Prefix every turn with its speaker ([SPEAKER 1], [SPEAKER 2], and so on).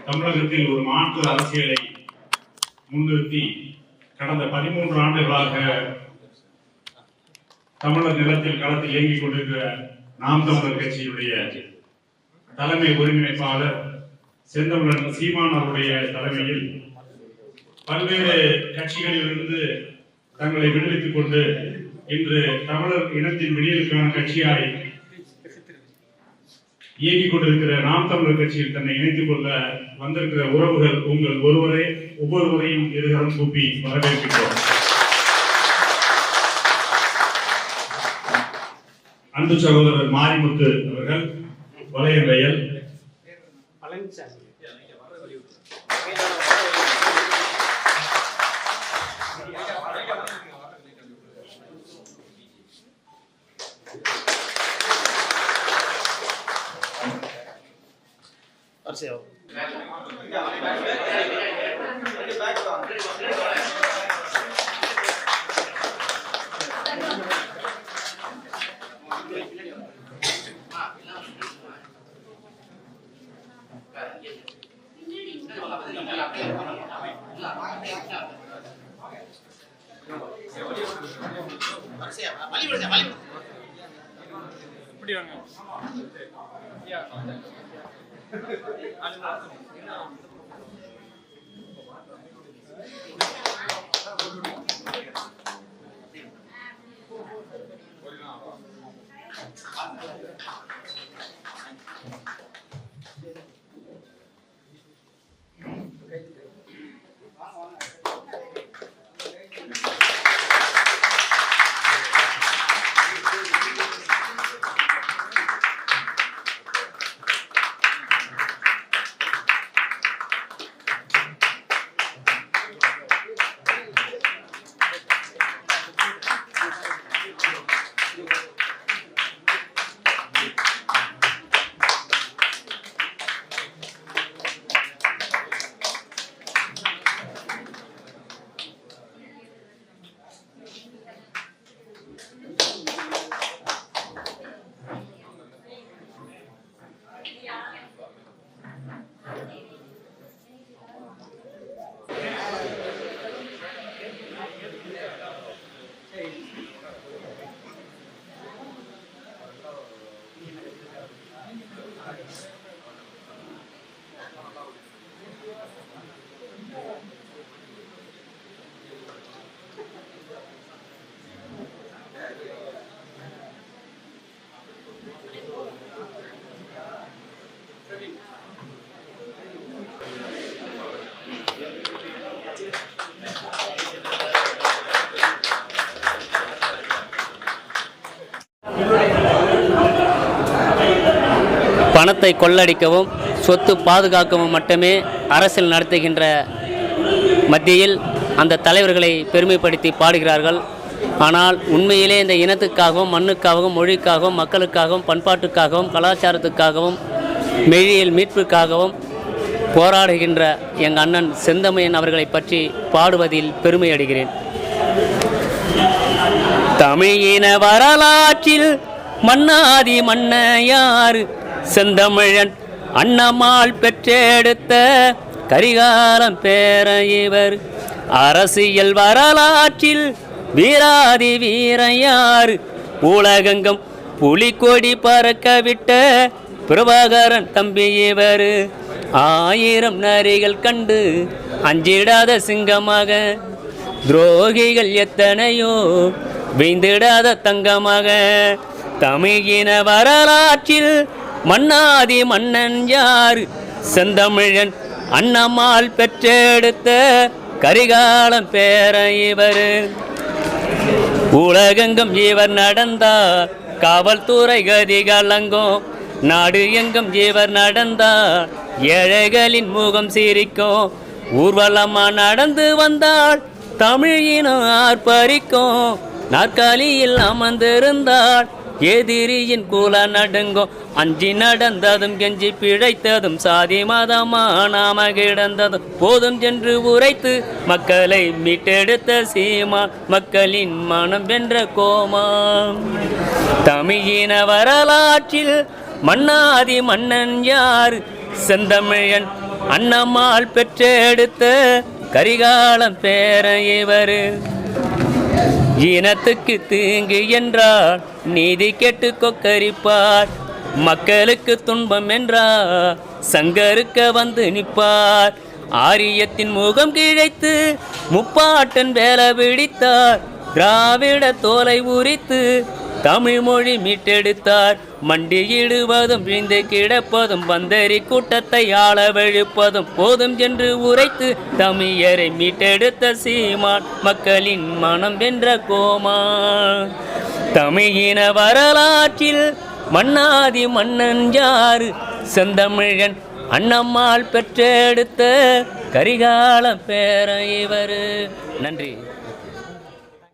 [SPEAKER 1] தமிழகத்தில் ஒரு மாற்று அரசியலை முன்னிறுத்தி கடந்த 13 ஆண்டுகளாக தமிழர் நிலத்தில் களத்தில் இயங்கிக் கொண்டிருக்கிற நாம் தமிழர் கட்சியுடைய தலைமை ஒருங்கிணைப்பாளர் செந்தமிழன் சீமான் அவருடைய தலைமையில் பல்வேறு கட்சிகளிலிருந்து தங்களை விடுவித்துக் கொண்டு இன்று தமிழர் இனத்தின் விடியலுக்கான கட்சியாய் இயங்கிக் கொண்டிருக்கிற நாம் தமிழர் கட்சியில் தன்னை இணைத்துக் கொள்ள வந்திருக்கிற உறவுகள் உங்கள் ஒவ்வொருவரையும் இருகரம் கூப்பி வரவேற்கிறோம். அன்பு சகோதரர் மாரிமுத்து அவர்கள் வளையவயல்,
[SPEAKER 2] பணத்தை கொள்ளடிக்கவும் சொத்து பாதுகாக்கவும் மட்டுமே அரசியல் நடத்துகின்ற மத்தியில் அந்த தலைவர்களை பெருமைப்படுத்தி பாடுகிறார்கள். ஆனால் உண்மையிலே இந்த இனத்துக்காகவும் மண்ணுக்காகவும் மொழிக்காகவும் மக்களுக்காகவும் பண்பாட்டுக்காகவும் கலாச்சாரத்துக்காகவும் மெய்யியல் மீட்புக்காகவும் போராடுகின்ற எங்கள் அண்ணன் செந்தமிழன் அவர்களை பற்றி பாடுவதில் பெருமை அடைகிறேன். தமிழின வரலாற்றில் மன்னாதி மன்னையார் செந்தமிழன் அண்ணமால் பெற்றெடுத்த கரிகாலம் பேர இவர். அரசியல் வரலாற்றில் வீராதி வீரையார் உலகெங்கும் புலிக்கொடி பறக்க விட்ட பிரபாகரன் தம்பி இவர். 1000 நரிகள் கண்டு அஞ்சிடாத சிங்கமாக, துரோகிகள் எத்தனையோ வீழ்ந்திடாத தங்கமாக. தமிழின வரலாற்றில் மன்னாதி மன்னன் யார் செந்தமிழன் அண்ணமால் பெற்றெடுத்த கரிகாலம் பேர இவர். உலகெங்கும் இவர் நடந்தார் காவல்துறை கதிகளங்கும், நாடு எங்கும் இவர் நடந்தார் ஏழைகளின் முகம் சிரிக்கும். ஊர்வலமா நடந்து வந்தால் தமிழினம் ஆர்ப்பரிக்கும், நாற்காலியில் அமர்ந்திருந்தால் எதிரியின் கூல நடுங்கும். அஞ்சி நடந்ததும் கெஞ்சி பிழைத்ததும் சாதி மதமா நாம கிடந்ததும் போதும் என்று உரைத்து மக்களை மீட்டெடுத்த சீமா, மக்களின் மனம் வென்ற கோமா. தமிழின வரலாற்றில் மன்னாதி மன்னன் யார் செந்தமிழன் அண்ணம்மாள் பெற்றெடுத்த கரிகாலம் பேர இவரு. இனத்துக்கு தீங்கு என்றால் நீதி கெட்டு கொக்கரிப்பார், மக்களுக்கு துன்பம் என்றால் சங்கருக்க வந்து நிற்பார். ஆரியத்தின் முகம் கிழைத்து முப்பாட்டன் வேலை பிடித்தார், திராவிட தோலை உரித்து தமிழ் மொழி மீட்டெடுத்தார். மண்டியிடுவதும் விழுந்து கிடப்பதும் பந்தரி கூட்டத்தை ஆள வெழுப்பதும் போதும் என்று உரைத்து தமிழரை மீட்டெடுத்த சீமான், மக்களின் மனம் வென்ற கோமான். தமிழின வரலாற்றில் மன்னாதி மன்னன் யாரு? செந்தமிழன் அண்ணம்மாள் பெற்றெடுத்த கரிகாலம் பேர இவரு. நன்றி.